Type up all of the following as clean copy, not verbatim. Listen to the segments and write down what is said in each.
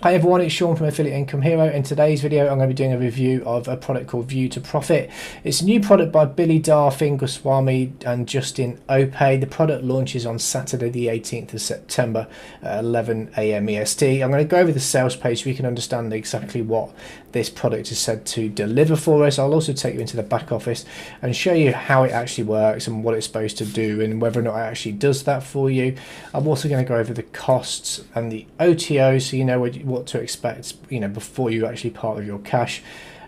Hi everyone, it's Sean from Affiliate Income Hero. In today's video I'm going to be doing a review of a product called ViewToProfit. It's a new product by Billy Dar, Finn Goswami and Justin Ope. The product launches on Saturday the 18th of September at 11 AM EST. I'm going to go over the sales page so we can understand exactly what this product is said to deliver for us. I'll also take you into the back office and show you how it actually works and what it's supposed to do and whether or not it actually does that for you. I'm also going to go over the costs and the OTO so you know what to expect, before you actually part with your cash.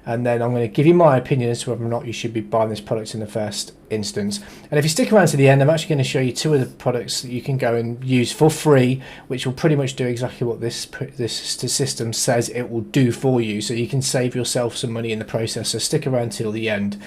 And then I'm going to give you my opinion as to whether or not you should be buying this product in the first instance. And if you stick around to the end, I'm actually going to show you two of the products that you can go and use for free, which will pretty much do exactly what this system says it will do for you, so you can save yourself some money in the process. So stick around till the end.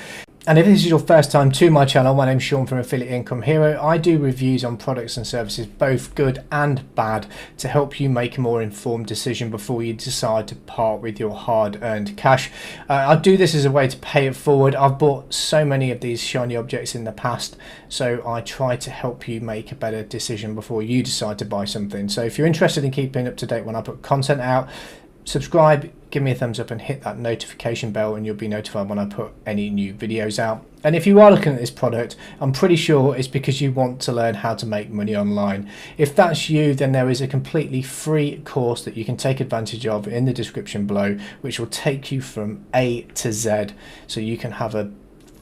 And if this is your first time to my channel, my name's Sean from Affiliate Income Hero. I do reviews on products and services, both good and bad, to help you make a more informed decision before you decide to part with your hard-earned cash. I do this as a way to pay it forward. I've bought so many of these shiny objects in the past, so I try to help you make a better decision before you decide to buy something. So if you're interested in keeping up to date when I put content out, subscribe, give me a thumbs up and hit that notification bell and you'll be notified when I put any new videos out. And if you are looking at this product, I'm pretty sure it's because you want to learn how to make money online. If that's you, then there is a completely free course that you can take advantage of in the description below, which will take you from A to Z so you can have a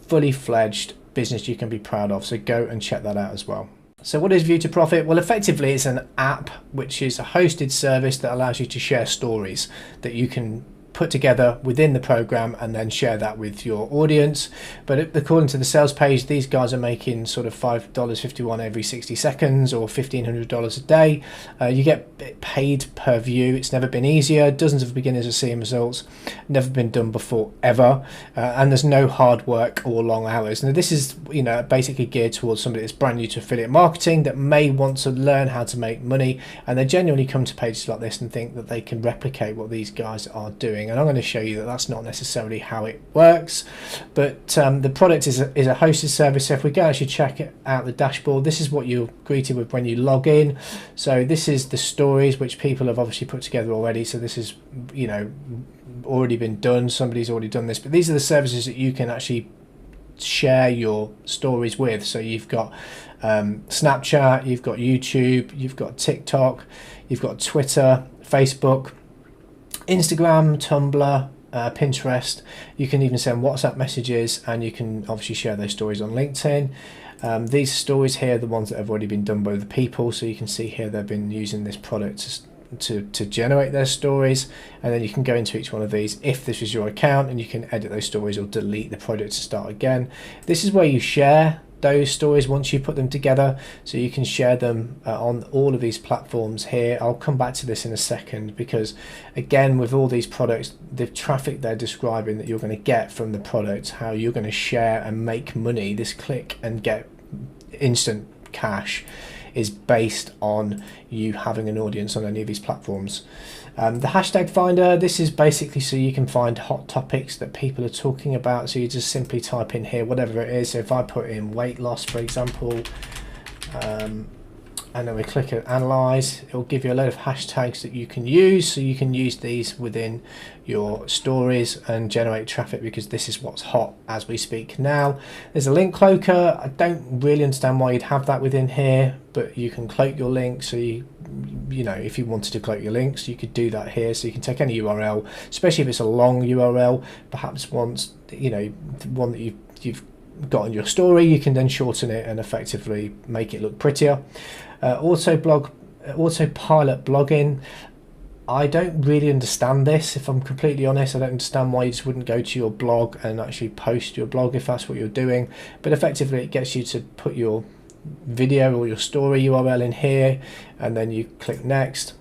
fully fledged business you can be proud of. So go and check that out as well. So what is ViewToProfit? Well, effectively it's an app which is a hosted service that allows you to share stories that you can put together within the program and then share that with your audience. But according to the sales page, these guys are making sort of $5.51 every 60 seconds or $1,500 a day. You get paid per view. It's never been easier. Dozens of beginners are seeing results. Never been done before ever. And there's no hard work or long hours. Now this is basically geared towards somebody that's brand new to affiliate marketing that may want to learn how to make money, and they genuinely come to pages like this and think that they can replicate what these guys are doing. And I'm going to show you that that's not necessarily how it works. But the product is a hosted service. So if we go actually check out the dashboard, this is what you're greeted with when you log in. So this is the stories which people have obviously put together already. So this is already been done. Somebody's already done this. But these are the services that you can actually share your stories with. So you've got Snapchat, you've got YouTube, you've got TikTok, you've got Twitter, Facebook, Instagram, Tumblr, Pinterest. You can even send WhatsApp messages, and you can obviously share those stories on LinkedIn. These stories here are the ones that have already been done by the people, so you can see here they've been using this product to generate their stories, and then you can go into each one of these if this is your account, and you can edit those stories or delete the product to start again. This is where you share those stories once you put them together, so you can share them on all of these platforms here. I'll come back to this in a second, because again, with all these products, the traffic they're describing that you're going to get from the product, how you're going to share and make money, this click and get instant cash, is based on you having an audience on any of these platforms. The hashtag finder, this is basically so you can find hot topics that people are talking about. So you just simply type in here whatever it is. So if I put in weight loss, for example, and then we click at analyze, it will give you a load of hashtags that you can use. So you can use these within your stories and generate traffic, because this is what's hot as we speak now. There's a link cloaker. I don't really understand why you'd have that within here, but you can cloak your links. So if you wanted to cloak your links, you could do that here. So you can take any URL, especially if it's a long URL, perhaps one that you've got on your story, you can then shorten it and effectively make it look prettier. Autopilot blogging, I don't really understand this, if I'm completely honest. I don't understand why you just wouldn't go to your blog and actually post your blog if that's what you're doing. But effectively it gets you to put your video or your story URL in here, and then you click next.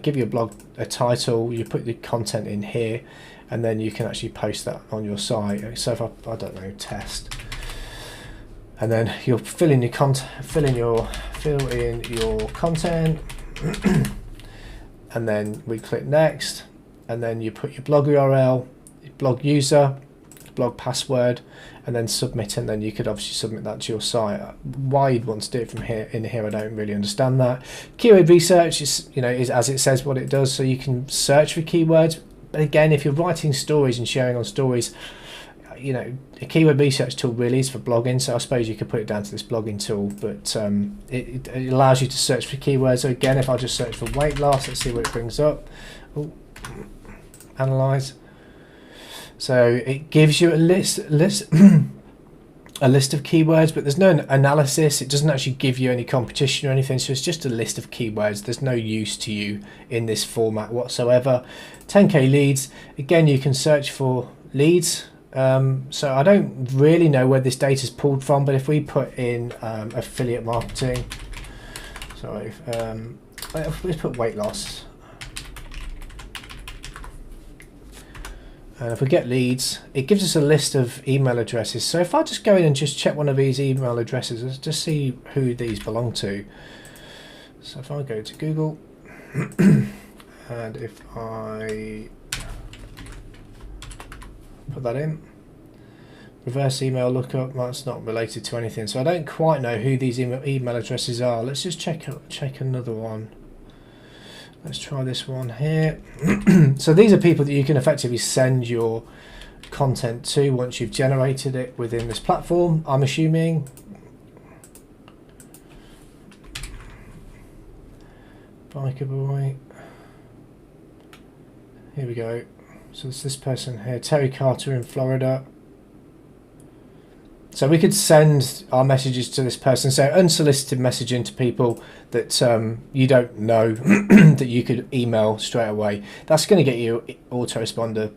Give your blog a title, you put the content in here, and then you can actually post that on your site. So if I don't know, test, and then you'll fill in your content, and then we click next, and then you put your blog URL, blog user, blog password, and then submit, and then you could obviously submit that to your site. Why you'd want to do it from here in here, I don't really understand that. Keyword research is, you know, is as it says what it does, so you can search for keywords. But again, if you're writing stories and sharing on stories, you know, a keyword research tool really is for blogging, so I suppose you could put it down to this blogging tool, but it allows you to search for keywords. So again, if I just search for weight loss, let's see what it brings up. Ooh, analyze. So it gives you a list a list of keywords, but there's no analysis. It doesn't actually give you any competition or anything, so it's just a list of keywords. There's no use to you in this format whatsoever. 10k leads, again, you can search for leads. So I don't really know where this data is pulled from, but if we put in affiliate marketing, sorry, let's put weight loss, and if we get leads, it gives us a list of email addresses. So if I just go in and just check one of these email addresses, let's just see who these belong to. So if I go to Google and if I put that in, reverse email lookup, that's not related to anything, so I don't quite know who these email addresses are. Let's just check another one. Let's try this one here. So these are people that you can effectively send your content to once you've generated it within this platform, I'm assuming. Biker boy, here we go. So it's this person here, Terry Carter in Florida. So we could send our messages to this person, so unsolicited messaging to people that you don't know that you could email straight away. That's going to get you autoresponder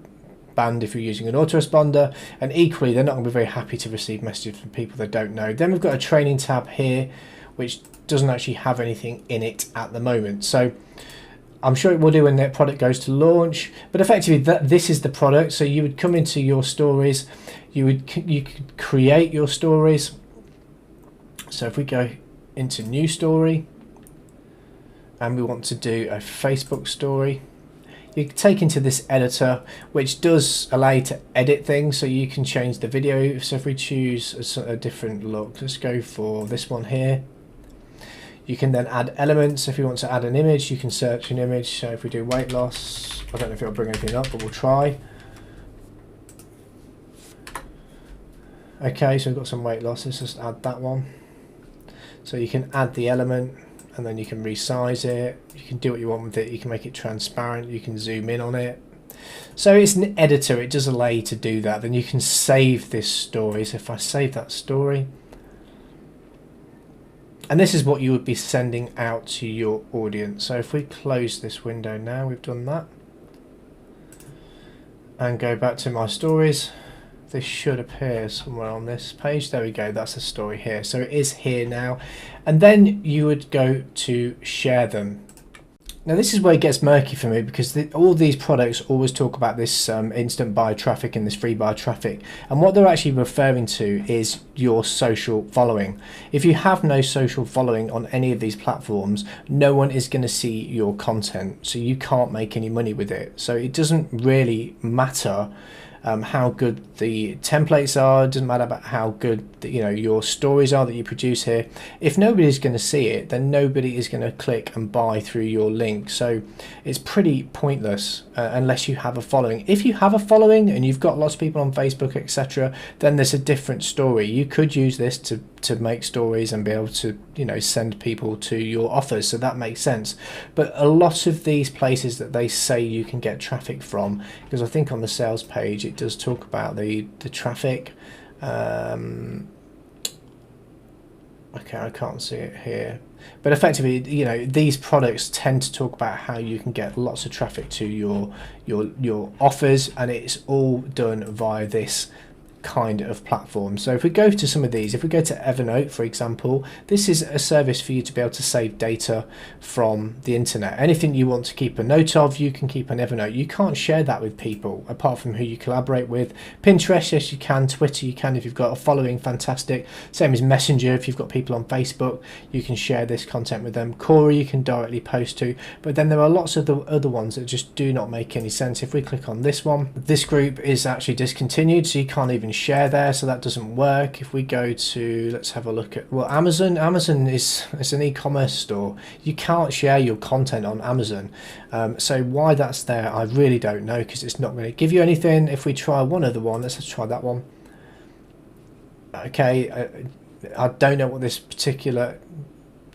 banned if you're using an autoresponder, and equally they're not going to be very happy to receive messages from people they don't know. Then we've got a training tab here which doesn't actually have anything in it at the moment, so I'm sure it will do when that product goes to launch, but effectively this is the product. So you would come into your stories, you could create your stories. So if we go into new story and we want to do a Facebook story, you take into this editor, which does allow you to edit things, so you can change the video. So if we choose a different look, let's go for this one here. You can then add elements. If you want to add an image, you can search an image. So if we do weight loss, I don't know if it'll bring anything up, but we'll try. Okay, so we've got some weight loss. Let's just add that one. So you can add the element and then you can resize it. You can do what you want with it. You can make it transparent. You can zoom in on it. So it's an editor. It does allow you to do that. Then you can save this story. So if I save that story, and this is what you would be sending out to your audience. So if we close this window now, we've done that, and go back to my stories, this should appear somewhere on this page. There we go, that's the story here. So it is here now, and then you would go to share them. Now this is where it gets murky for me, because all these products always talk about this instant buy traffic and this free buy traffic, and what they're actually referring to is your social following. If you have no social following on any of these platforms, no one is going to see your content, so you can't make any money with it. So it doesn't really matter how good the templates are. It doesn't matter about how good your stories are that you produce here. If nobody's going to see it, then nobody is going to click and buy through your link. So it's pretty pointless unless you have a following. If you have a following and you've got lots of people on Facebook, etc., then there's a different story. You could use this to make stories and be able to send people to your offers, so that makes sense. But a lot of these places that they say you can get traffic from, because I think on the sales page it does talk about the traffic. Okay, I can't see it here, but effectively these products tend to talk about how you can get lots of traffic to your offers, and it's all done via this kind of platform. So if we go to some of these, if we go to Evernote, for example, this is a service for you to be able to save data from the internet. Anything you want to keep a note of, you can keep on Evernote. You can't share that with people apart from who you collaborate with. Pinterest, yes you can. Twitter, you can if you've got a following, fantastic. Same as Messenger, if you've got people on Facebook, you can share this content with them. Quora, you can directly post to, but then there are lots of the other ones that just do not make any sense. If we click on this one, this group is actually discontinued, so you can't even share there, so that doesn't work. If we go to, let's have a look at, well, Amazon is an e-commerce store. You can't share your content on Amazon, so why that's there I really don't know, because it's not going to give you anything. If we try one other one, let's try that one. Okay, I don't know what this particular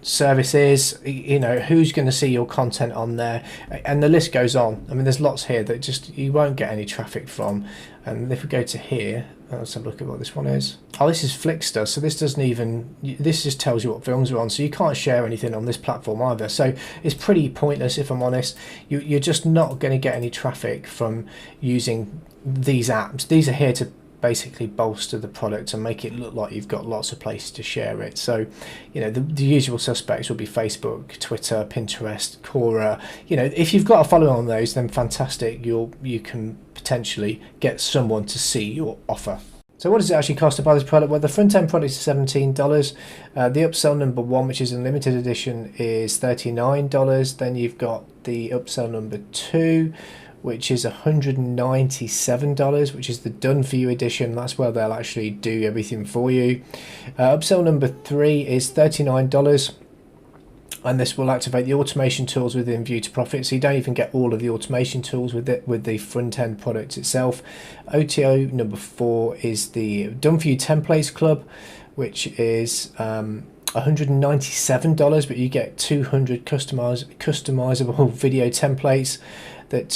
service is, you know, who's going to see your content on there, and the list goes on. I mean, there's lots here that just you won't get any traffic from. And if we go to here, let's have a look at what this one is. Oh, this is Flickster, so this doesn't even, this just tells you what films are on, so you can't share anything on this platform either. So it's pretty pointless, if I'm honest. You're just not going to get any traffic from using these apps. These are here to basically bolster the product and make it look like you've got lots of places to share it. So, you know, the usual suspects will be Facebook, Twitter, Pinterest, Quora. You know, if you've got a following on those, then fantastic. You can potentially get someone to see your offer. So what does it actually cost to buy this product? Well, the front end product is $17. The upsell number 1, which is a limited edition, is $39. Then you've got the upsell number 2, which is $197, which is the done for you edition. That's where they'll actually do everything for you. Upsell number 3 is $39, and this will activate the automation tools within ViewToProfit, so you don't even get all of the automation tools with it, with the front end product itself. OTO number 4 is the done for you templates club, which is $197, but you get 200 customizable video templates that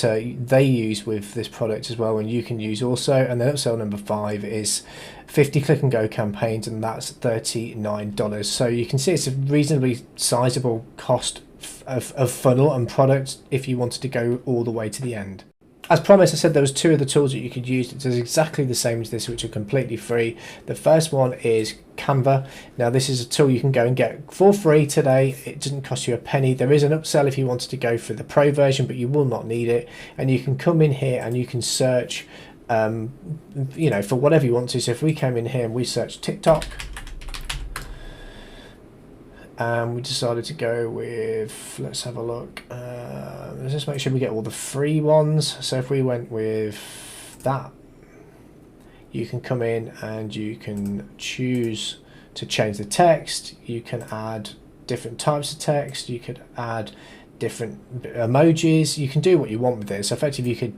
they use with this product as well, and you can use also. And then upsell number 5 is 50 click and go campaigns, and that's $39. So you can see it's a reasonably sizable cost of funnel and product if you wanted to go all the way to the end. As promised, I said there was 2 other tools that you could use that does exactly the same as this, which are completely free. The first one is Canva. Now this is a tool you can go and get for free today. It doesn't cost you a penny. There is an upsell if you wanted to go for the pro version, but you will not need it. And you can come in here and you can search, you know, for whatever you want to. So if we came in here and we search TikTok, we decided to go with, let's have a look, let's just make sure we get all the free ones. So if we went with that, you can come in and you can choose to change the text. You can add different types of text. You could add different emojis. You can do what you want with it. So effectively you could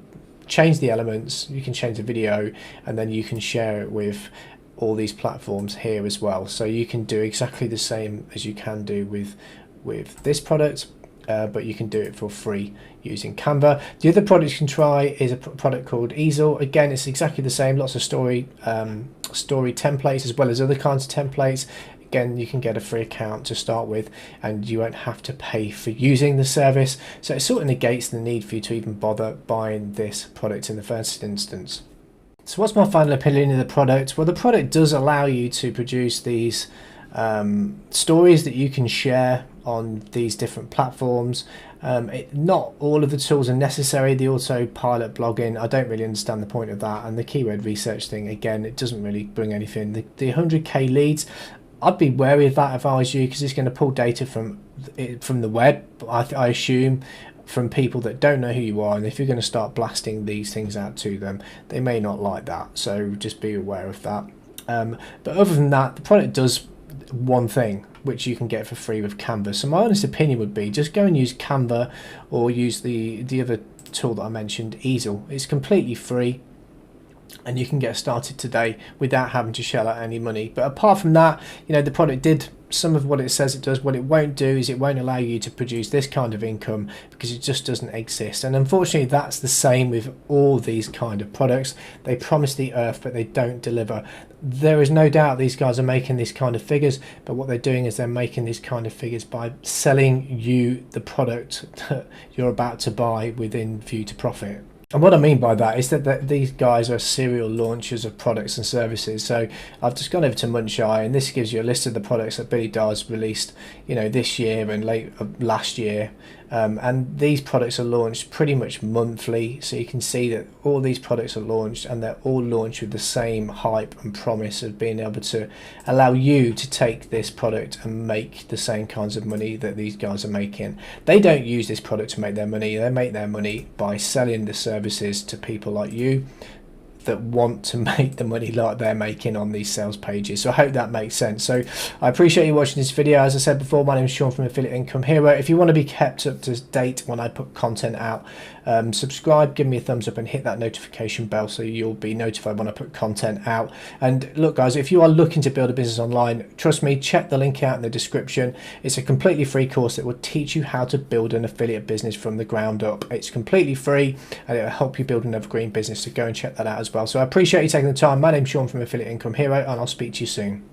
change the elements, you can change the video, and then you can share it with all these platforms here as well. So you can do exactly the same as you can do with this product, but you can do it for free using Canva. The other product you can try is a product called Easel. Again, it's exactly the same, lots of story templates as well as other kinds of templates. Again, you can get a free account to start with, and you won't have to pay for using the service. So it sort of negates the need for you to even bother buying this product in the first instance. So what's my final opinion of the product? Well, the product does allow you to produce these stories that you can share on these different platforms. Not all of the tools are necessary. The autopilot blogging, I don't really understand the point of that. And the keyword research thing, again, it doesn't really bring anything. The 100k leads, I'd be wary of that if I was you, because it's going to pull data from the web, I assume, from people that don't know who you are, and if you're going to start blasting these things out to them, they may not like that, so just be aware of that. But other than that, the product does one thing which you can get for free with Canva. So my honest opinion would be just go and use Canva, or use the other tool that I mentioned, Easel. It's completely free, and you can get started today without having to shell out any money. But apart from that, you know, the product did some of what it says it does. What it won't do is it won't allow you to produce this kind of income, because it just doesn't exist. And unfortunately, that's the same with all these kind of products. They promise the earth, but they don't deliver. There is no doubt these guys are making these kind of figures, but what they're doing is they're making these kind of figures by selling you the product that you're about to buy within ViewToProfit. And what I mean by that is that these guys are serial launchers of products and services. So I've just gone over to Muncheye, and this gives you a list of the products that Billy Dar's released, this year and late last year. And these products are launched pretty much monthly, so you can see that all these products are launched, and they're all launched with the same hype and promise of being able to allow you to take this product and make the same kinds of money that these guys are making. They don't use this product to make their money. They make their money by selling the services to people like you that want to make the money like they're making on these sales pages. So I hope that makes sense. So I appreciate you watching this video. As I said before, my name is Sean from Affiliate Income Hero. If you want to be kept up to date when I put content out, subscribe, give me a thumbs up, and hit that notification bell so you'll be notified when I put content out. And look guys, if you are looking to build a business online, trust me, check the link out in the description. It's a completely free course that will teach you how to build an affiliate business from the ground up. It's completely free, and it will help you build an evergreen business, so go and check that out as well. So I appreciate you taking the time. My name's Sean from Affiliate Income Hero, and I'll speak to you soon.